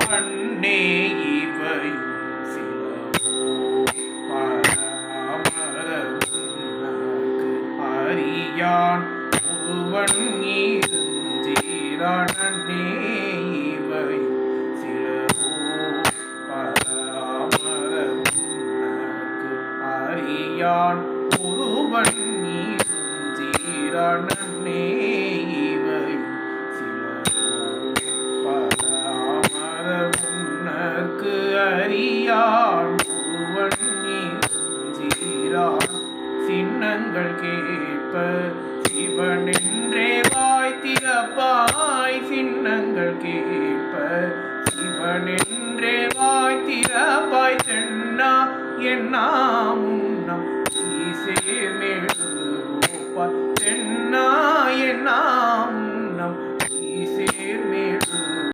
அன்னே இவையும் அறியான் ஒருவன் இருந்தீரானே இவையும் சிலவோ பராமரமுனக்கு அறியான் ஒருவன் இருந்தீரானே இவையும் சிலவோ பராமரமுனக்கு அறியான் ஒருவன் இருந்தீரான் சின்னங்கள் கேட்ப சிவனென்றே வாய் திறப்பாய் சின்னங்கள் கேட்ப சிவனென்றே வாய் திறப்பாய் தென்னா என்னா முன்னம் ஈசேர்மேடு தென்னா என்னா